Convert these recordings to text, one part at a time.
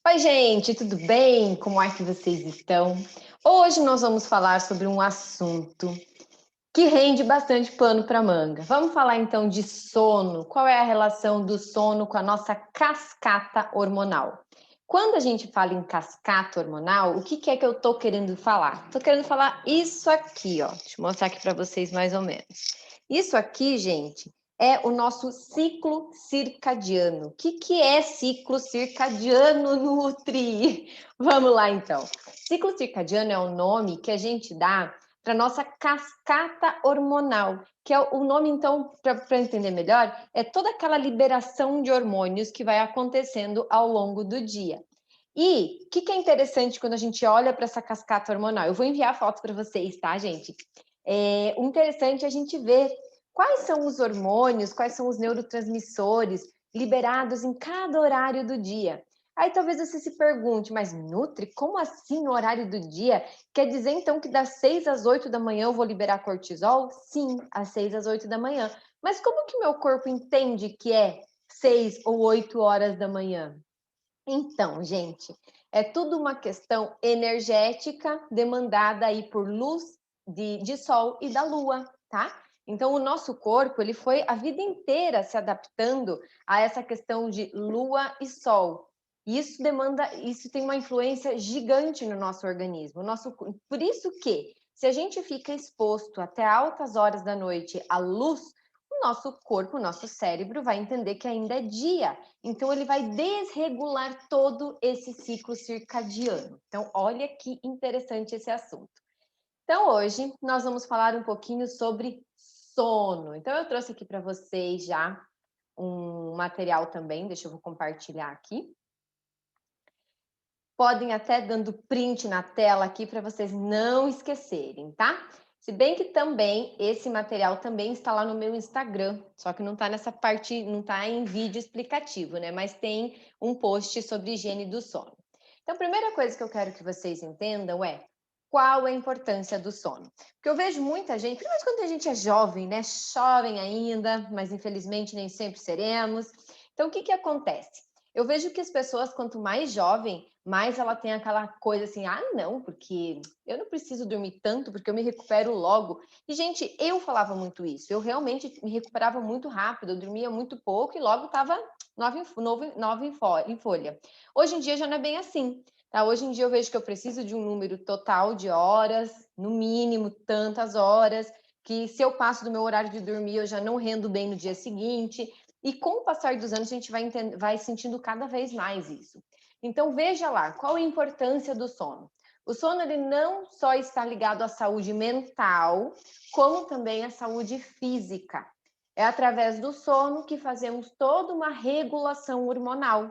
Oi, gente, tudo bem? Como é que vocês estão? Hoje nós vamos falar sobre um assunto que rende bastante pano para manga. Vamos falar então de sono. Qual é a relação do sono com a nossa cascata hormonal? Quando a gente fala em cascata hormonal, o que é que eu estou querendo falar? Estou querendo falar isso aqui, ó. Deixa eu mostrar aqui para vocês mais ou menos. Isso aqui, gente, é o nosso ciclo circadiano. O que é ciclo circadiano, Nutri? Vamos lá, então. Ciclo circadiano é o nome que a gente dá para nossa cascata hormonal, que é o nome, então, para entender melhor, é toda aquela liberação de hormônios que vai acontecendo ao longo do dia. E o que é interessante quando a gente olha para essa cascata hormonal? Eu vou enviar fotos para vocês, tá, gente? O interessante é a gente ver quais são os hormônios, quais são os neurotransmissores liberados em cada horário do dia. Aí talvez você se pergunte, mas Nutri, como assim no horário do dia? Quer dizer então que das 6 às 8 da manhã eu vou liberar cortisol? Sim, às 6 às 8 da manhã. Mas como que meu corpo entende que é 6 ou 8 horas da manhã? Então, gente, é tudo uma questão energética demandada aí por luz de sol e da lua, tá? Então, o nosso corpo, ele foi a vida inteira se adaptando a essa questão de lua e sol. Isso tem uma influência gigante no nosso organismo. Por isso que, se a gente fica exposto até altas horas da noite à luz, o nosso corpo, o nosso cérebro vai entender que ainda é dia. Então, ele vai desregular todo esse ciclo circadiano. Então, olha que interessante esse assunto. Então, hoje nós vamos falar um pouquinho sobre sono. Então, eu trouxe aqui para vocês já um material também, deixa eu compartilhar aqui. Podem até dando print na tela aqui para vocês não esquecerem, tá? Se bem que também esse material também está lá no meu Instagram, só que não está nessa parte, não está em vídeo explicativo, né? Mas tem um post sobre higiene do sono. Então, a primeira coisa que eu quero que vocês entendam é qual é a importância do sono. Porque eu vejo muita gente, principalmente quando a gente é jovem, né? Jovem ainda, mas infelizmente nem sempre seremos. Então, o que acontece? Eu vejo que as pessoas, quanto mais jovem, mais ela tem aquela coisa assim, ah, não, porque eu não preciso dormir tanto, porque eu me recupero logo. E, gente, eu falava muito isso. Eu realmente me recuperava muito rápido, eu dormia muito pouco e logo estava nova em folha. Hoje em dia já não é bem assim. Tá? Hoje em dia eu vejo que eu preciso de um número total de horas, no mínimo tantas horas, que se eu passo do meu horário de dormir, eu já não rendo bem no dia seguinte. E com o passar dos anos, a gente vai sentindo cada vez mais isso. Então, veja lá, qual a importância do sono? O sono ele não só está ligado à saúde mental, como também à saúde física. É através do sono que fazemos toda uma regulação hormonal.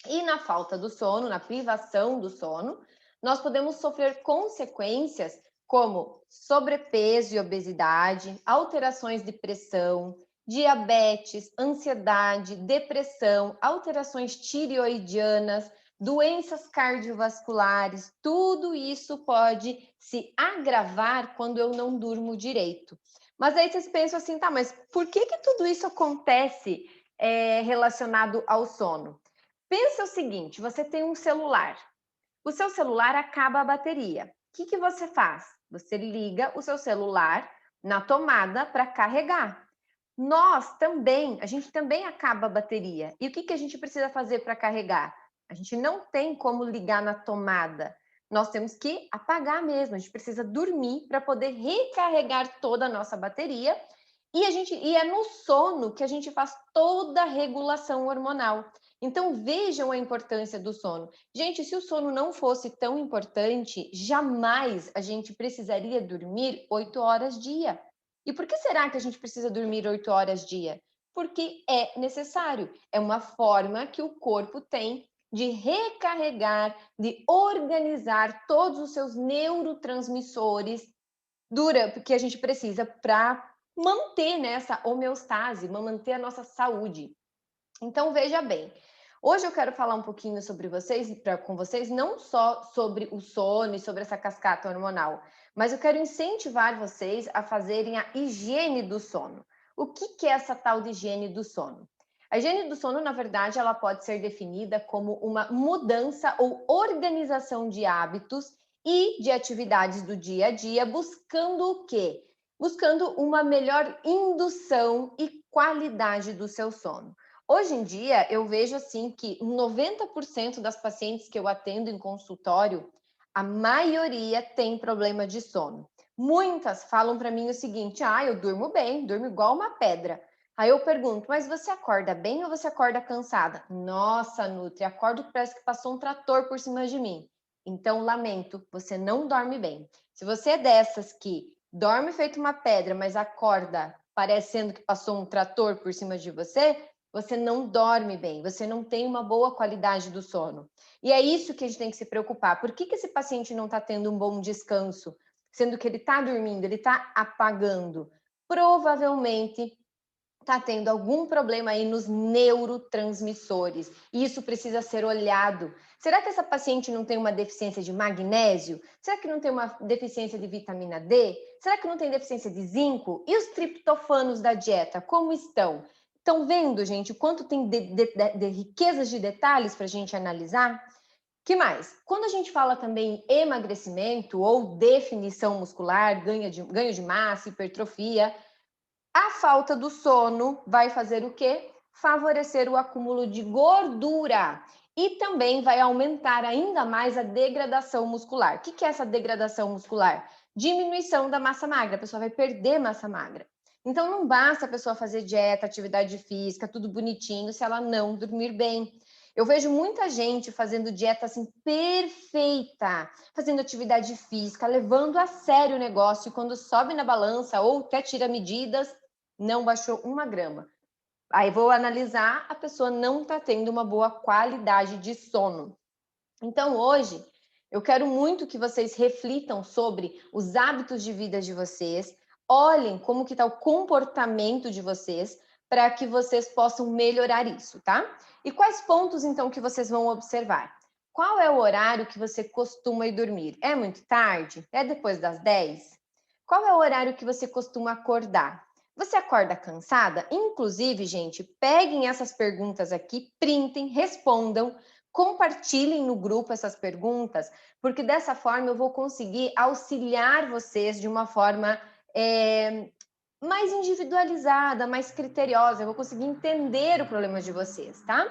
E na falta do sono, na privação do sono, nós podemos sofrer consequências como sobrepeso e obesidade, alterações de pressão, diabetes, ansiedade, depressão, alterações tireoidianas, doenças cardiovasculares, tudo isso pode se agravar quando eu não durmo direito. Mas aí vocês pensam assim, tá, mas por que tudo isso acontece relacionado ao sono? Pensa o seguinte, você tem um celular. O seu celular acaba a bateria. O que você faz? Você liga o seu celular na tomada para carregar. A gente também acaba a bateria. E o que a gente precisa fazer para carregar? A gente não tem como ligar na tomada. Nós temos que apagar mesmo. A gente precisa dormir para poder recarregar toda a nossa bateria. E é no sono que a gente faz toda a regulação hormonal. Então vejam a importância do sono. Gente, se o sono não fosse tão importante, jamais a gente precisaria dormir 8 horas dia. E por que será que a gente precisa dormir 8 horas dia? Porque é necessário. É uma forma que o corpo tem de recarregar, de organizar todos os seus neurotransmissores que a gente precisa para manter, né, essa homeostase, manter a nossa saúde. Então, veja bem, hoje eu quero falar um pouquinho com vocês, não só sobre o sono e sobre essa cascata hormonal, mas eu quero incentivar vocês a fazerem a higiene do sono. O que é essa tal de higiene do sono? A higiene do sono, na verdade, ela pode ser definida como uma mudança ou organização de hábitos e de atividades do dia a dia, buscando o quê? Buscando uma melhor indução e qualidade do seu sono. Hoje em dia, eu vejo assim que 90% das pacientes que eu atendo em consultório, a maioria tem problema de sono. Muitas falam para mim o seguinte: ah, eu durmo bem, durmo igual uma pedra. Aí eu pergunto, mas você acorda bem ou você acorda cansada? Nossa, Nutri, acordo que parece que passou um trator por cima de mim. Então, lamento, você não dorme bem. Se você é dessas que dorme feito uma pedra, mas acorda parecendo que passou um trator por cima de você, você não dorme bem, você não tem uma boa qualidade do sono. E é isso que a gente tem que se preocupar. Por que esse paciente não está tendo um bom descanso? Sendo que ele está dormindo, ele está apagando. Provavelmente está tendo algum problema aí nos neurotransmissores. E isso precisa ser olhado. Será que essa paciente não tem uma deficiência de magnésio? Será que não tem uma deficiência de vitamina D? Será que não tem deficiência de zinco? E os triptofanos da dieta, como estão? Estão vendo, gente, o quanto tem de riquezas de detalhes para a gente analisar? Que mais? Quando a gente fala também em emagrecimento ou definição muscular, ganho de massa, hipertrofia, a falta do sono vai fazer o quê? Favorecer o acúmulo de gordura e também vai aumentar ainda mais a degradação muscular. O que é essa degradação muscular? Diminuição da massa magra, a pessoa vai perder massa magra. Então não basta a pessoa fazer dieta, atividade física, tudo bonitinho, se ela não dormir bem. Eu vejo muita gente fazendo dieta assim perfeita, fazendo atividade física, levando a sério o negócio, e quando sobe na balança ou até tira medidas, não baixou 1 grama. Aí vou analisar, a pessoa não está tendo uma boa qualidade de sono. Então, hoje, eu quero muito que vocês reflitam sobre os hábitos de vida de vocês, olhem como que está o comportamento de vocês, para que vocês possam melhorar isso, tá? E quais pontos, então, que vocês vão observar? Qual é o horário que você costuma ir dormir? É muito tarde? É depois das 10? Qual é o horário que você costuma acordar? Você acorda cansada? Inclusive, gente, peguem essas perguntas aqui, printem, respondam, compartilhem no grupo essas perguntas, porque dessa forma eu vou conseguir auxiliar vocês de uma forma mais individualizada, mais criteriosa. Eu vou conseguir entender o problema de vocês, tá?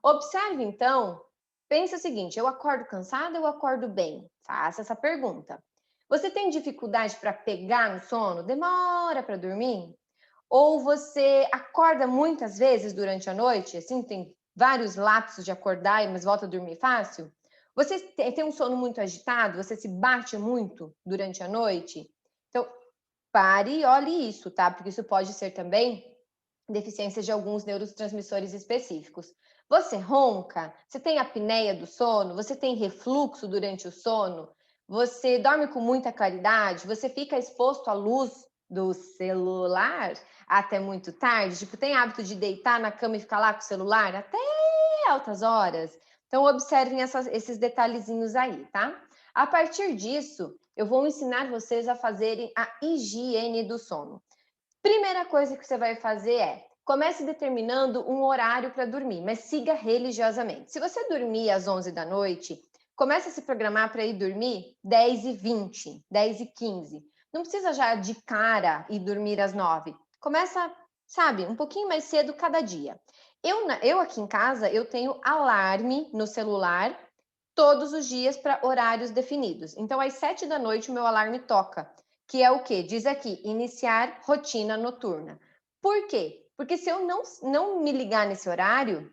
Observe, então, pensa o seguinte: eu acordo cansada ou eu acordo bem? Faça essa pergunta. Você tem dificuldade para pegar no sono? Demora para dormir? Ou você acorda muitas vezes durante a noite? Assim, tem vários lapsos de acordar, mas volta a dormir fácil? Você tem um sono muito agitado? Você se bate muito durante a noite? Então, pare e olhe isso, tá? Porque isso pode ser também deficiência de alguns neurotransmissores específicos. Você ronca? Você tem apneia do sono? Você tem refluxo durante o sono? Você dorme com muita claridade? Você fica exposto à luz do celular até muito tarde? Tipo, tem hábito de deitar na cama e ficar lá com o celular até altas horas? Então, observem esses detalhezinhos aí, tá? A partir disso, eu vou ensinar vocês a fazerem a higiene do sono. Primeira coisa que você vai fazer é comece determinando um horário para dormir, mas siga religiosamente. Se você dormir às 11 da noite, comece a se programar para ir dormir 10h20, 10h15. Não precisa já de cara ir dormir às 9. Começa, sabe, um pouquinho mais cedo cada dia. Eu aqui em casa, eu tenho alarme no celular todos os dias para horários definidos. Então, às 7 da noite, o meu alarme toca, que é o quê? Diz aqui, iniciar rotina noturna. Por quê? Porque se eu não me ligar nesse horário,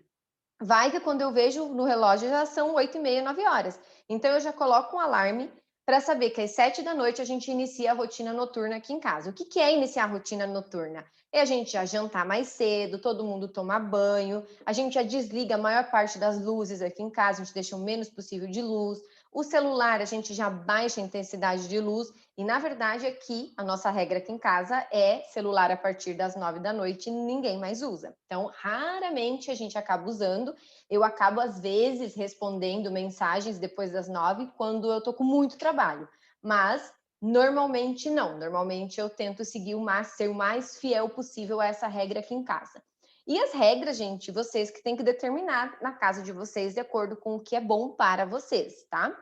vai que quando eu vejo no relógio já são 8h30, 9 horas. Então, eu já coloco um alarme para saber que às 7 da noite a gente inicia a rotina noturna aqui em casa. O que é iniciar a rotina noturna? É a gente já jantar mais cedo, todo mundo tomar banho, a gente já desliga a maior parte das luzes aqui em casa, a gente deixa o menos possível de luz. O celular, a gente já baixa a intensidade de luz. E, na verdade, aqui, a nossa regra aqui em casa é celular a partir das 9 da noite e ninguém mais usa. Então, raramente a gente acaba usando. Eu acabo, às vezes, respondendo mensagens depois das 9, quando eu tô com muito trabalho. Mas, normalmente, não. Normalmente, eu tento seguir ser o mais fiel possível a essa regra aqui em casa. E as regras, gente, vocês que têm que determinar na casa de vocês de acordo com o que é bom para vocês, tá?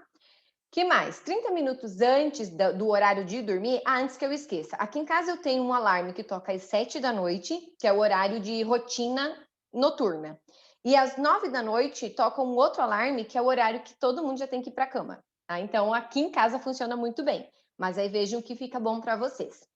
Que mais? 30 minutos antes do horário de dormir, antes que eu esqueça. Aqui em casa eu tenho um alarme que toca às 7 da noite, que é o horário de rotina noturna. E às 9 da noite toca um outro alarme, que é o horário que todo mundo já tem que ir para a cama. Tá? Então aqui em casa funciona muito bem. Mas aí vejam o que fica bom para vocês.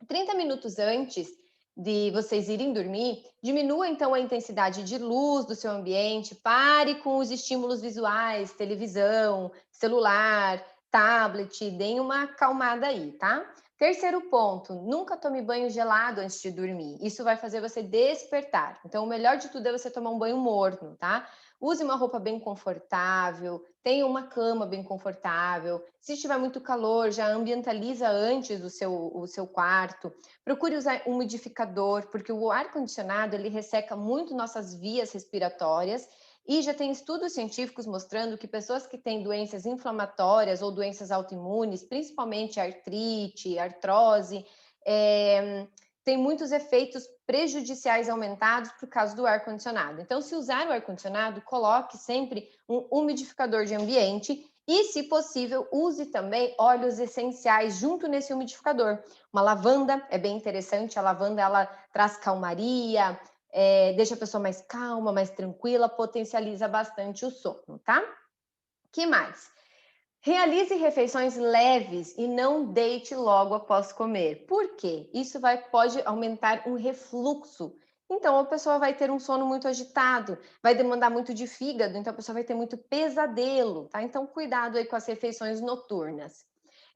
30 minutos antes de vocês irem dormir, diminua então a intensidade de luz do seu ambiente, pare com os estímulos visuais, televisão, celular, tablet, deem uma acalmada aí, tá? Terceiro ponto, nunca tome banho gelado antes de dormir. Isso vai fazer você despertar. Então, o melhor de tudo é você tomar um banho morno, tá? Use uma roupa bem confortável, tenha uma cama bem confortável. Se estiver muito calor, já ambientaliza antes o seu quarto. Procure usar umidificador, porque o ar-condicionado ele resseca muito nossas vias respiratórias e já tem estudos científicos mostrando que pessoas que têm doenças inflamatórias ou doenças autoimunes, principalmente artrite, artrose, tem muitos efeitos prejudiciais aumentados por causa do ar-condicionado. Então, se usar o ar-condicionado, coloque sempre um umidificador de ambiente e, se possível, use também óleos essenciais junto nesse umidificador. Uma lavanda é bem interessante, a lavanda ela traz calmaria, deixa a pessoa mais calma, mais tranquila, potencializa bastante o sono, tá? Que mais? Realize refeições leves e não deite logo após comer. Por quê? Isso pode aumentar um refluxo. Então, a pessoa vai ter um sono muito agitado, vai demandar muito de fígado, então a pessoa vai ter muito pesadelo, tá? Então, cuidado aí com as refeições noturnas.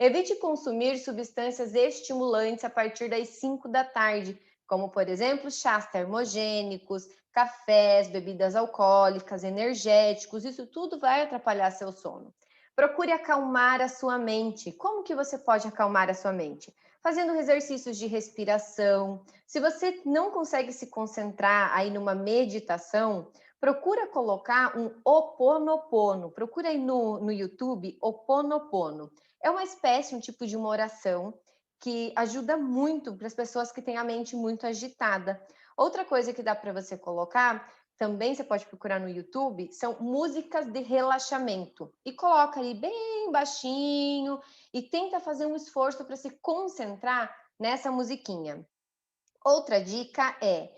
Evite consumir substâncias estimulantes a partir das 5 da tarde, como, por exemplo, chás termogênicos, cafés, bebidas alcoólicas, energéticos, isso tudo vai atrapalhar seu sono. Procure acalmar a sua mente. Como que você pode acalmar a sua mente? Fazendo exercícios de respiração. Se você não consegue se concentrar aí numa meditação, procura colocar um Ho'oponopono. Procura aí no YouTube Ho'oponopono. É uma espécie, um tipo de uma oração que ajuda muito para as pessoas que têm a mente muito agitada. Outra coisa que dá para você colocar também você pode procurar no YouTube, são músicas de relaxamento. E coloca ali bem baixinho e tenta fazer um esforço para se concentrar nessa musiquinha. Outra dica é: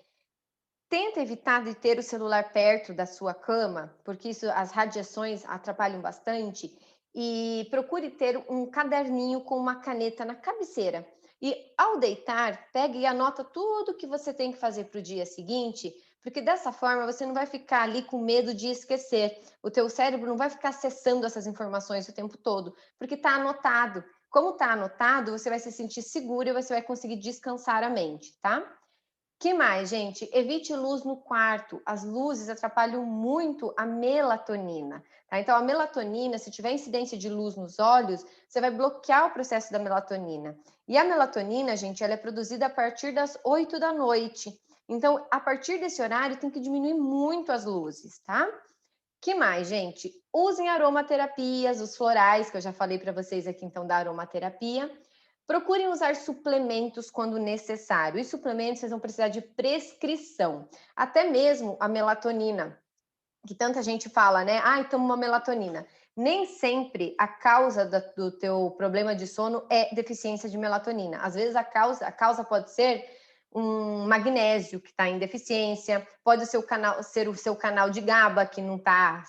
tenta evitar de ter o celular perto da sua cama, porque isso as radiações atrapalham bastante, e procure ter um caderninho com uma caneta na cabeceira. E ao deitar, pegue e anota tudo que você tem que fazer para o dia seguinte, porque dessa forma você não vai ficar ali com medo de esquecer. O teu cérebro não vai ficar acessando essas informações o tempo todo, porque está anotado. Como está anotado, você vai se sentir seguro e você vai conseguir descansar a mente, tá? Que mais, gente? Evite luz no quarto. As luzes atrapalham muito a melatonina, tá? Então, a melatonina, se tiver incidência de luz nos olhos, você vai bloquear o processo da melatonina. E a melatonina, gente, ela é produzida a partir das 8 da noite. Então, a partir desse horário, tem que diminuir muito as luzes, tá? Que mais, gente? Usem aromaterapias, os florais, que eu já falei para vocês aqui, então, da aromaterapia. Procurem usar suplementos quando necessário. E suplementos vocês vão precisar de prescrição. Até mesmo a melatonina, que tanta gente fala, né? Ah, toma uma melatonina. Nem sempre a causa do teu problema de sono é deficiência de melatonina. Às vezes a causa pode ser um magnésio que está em deficiência, pode ser o seu canal de GABA, que não tá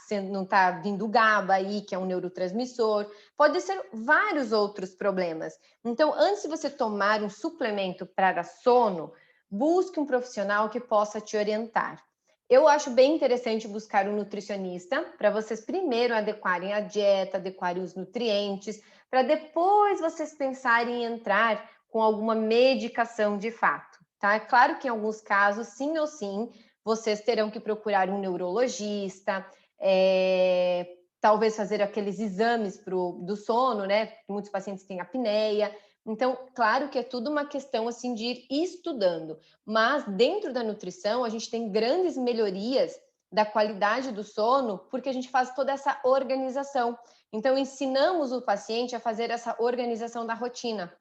vindo GABA aí, que é um neurotransmissor, pode ser vários outros problemas. Então, antes de você tomar um suplemento para sono, busque um profissional que possa te orientar. Eu acho bem interessante buscar um nutricionista para vocês primeiro adequarem a dieta, adequarem os nutrientes, para depois vocês pensarem em entrar com alguma medicação de fato, tá? É claro que em alguns casos, sim ou sim, vocês terão que procurar um neurologista, talvez fazer aqueles exames do sono, né? Muitos pacientes têm apneia. Então, claro que é tudo uma questão assim de ir estudando, mas dentro da nutrição a gente tem grandes melhorias da qualidade do sono porque a gente faz toda essa organização. Então, ensinamos o paciente a fazer essa organização da rotina.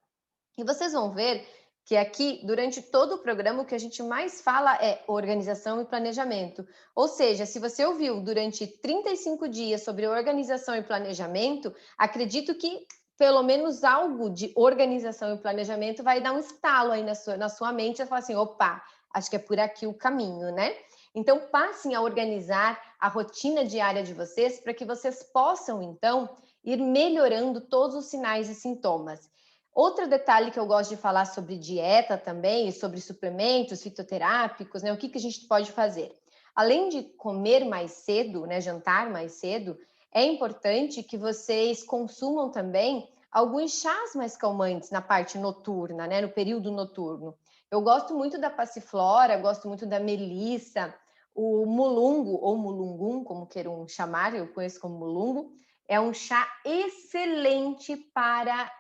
E vocês vão ver que aqui, durante todo o programa, o que a gente mais fala é organização e planejamento. Ou seja, se você ouviu durante 35 dias sobre organização e planejamento, acredito que pelo menos algo de organização e planejamento vai dar um estalo aí na sua mente e falar assim, opa, acho que é por aqui o caminho, né? Então, passem a organizar a rotina diária de vocês para que vocês possam, então, ir melhorando todos os sinais e sintomas. Outro detalhe que eu gosto de falar sobre dieta também, e sobre suplementos fitoterápicos, né? O que a gente pode fazer? Além de comer mais cedo, né, jantar mais cedo, é importante que vocês consumam também alguns chás mais calmantes na parte noturna, né, no período noturno. Eu gosto muito da passiflora, gosto muito da melissa, o mulungo, ou mulungum, como queiram chamar, eu conheço como mulungo, é um chá excelente para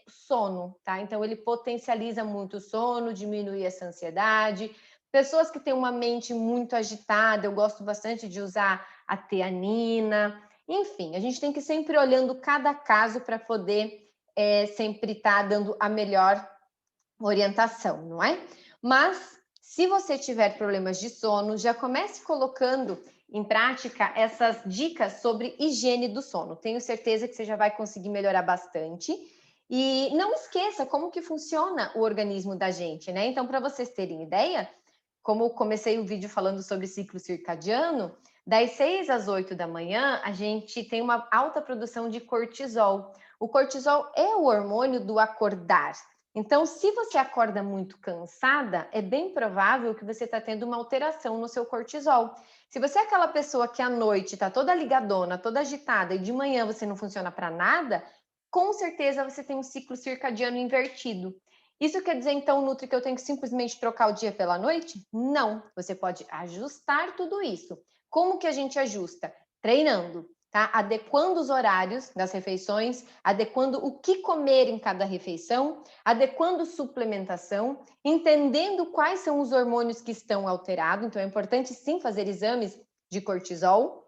sono, tá? Então, ele potencializa muito o sono, diminui essa ansiedade. Pessoas que têm uma mente muito agitada, eu gosto bastante de usar a teanina. Enfim, a gente tem que ir sempre olhando cada caso para poder sempre estar dando a melhor orientação, não é? Mas, se você tiver problemas de sono, já comece colocando em prática essas dicas sobre higiene do sono. Tenho certeza que você já vai conseguir melhorar bastante. E não esqueça como que funciona o organismo da gente, né? Então, para vocês terem ideia, como comecei o vídeo falando sobre ciclo circadiano, das 6 às 8 da manhã, a gente tem uma alta produção de cortisol. O cortisol é o hormônio do acordar. Então, se você acorda muito cansada, é bem provável que você está tendo uma alteração no seu cortisol. Se você é aquela pessoa que à noite está toda ligadona, toda agitada e de manhã você não funciona para nada, com certeza você tem um ciclo circadiano invertido. Isso quer dizer, então, Nutri, que eu tenho que simplesmente trocar o dia pela noite? Não, você pode ajustar tudo isso. Como que a gente ajusta? Treinando, tá? Adequando os horários das refeições, adequando o que comer em cada refeição, adequando suplementação, entendendo quais são os hormônios que estão alterados. Então, é importante sim fazer exames de cortisol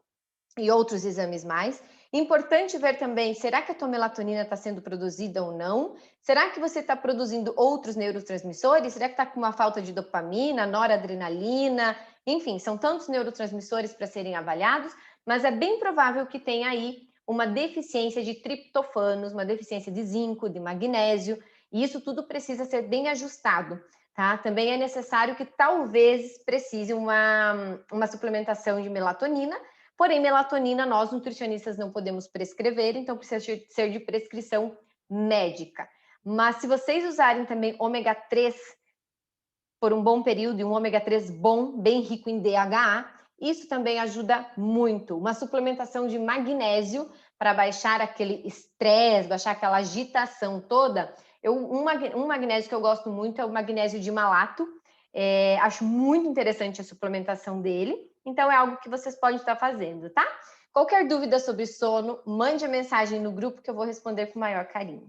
e outros exames mais. Importante ver também, será que a tua melatonina está sendo produzida ou não? Será que você está produzindo outros neurotransmissores? Será que está com uma falta de dopamina, noradrenalina? Enfim, são tantos neurotransmissores para serem avaliados, mas é bem provável que tenha aí uma deficiência de triptofanos, uma deficiência de zinco, de magnésio, e isso tudo precisa ser bem ajustado, tá? Também é necessário que talvez precise uma suplementação de melatonina. Porém, melatonina nós nutricionistas não podemos prescrever, então precisa ser de prescrição médica. Mas se vocês usarem também ômega 3 por um bom período, e um ômega 3 bom, bem rico em DHA, isso também ajuda muito. Uma suplementação de magnésio para baixar aquele estresse, baixar aquela agitação toda. Um magnésio que eu gosto muito é o magnésio de malato. Acho muito interessante a suplementação dele. Então, é algo que vocês podem estar fazendo, tá? Qualquer dúvida sobre sono, mande a mensagem no grupo que eu vou responder com o maior carinho.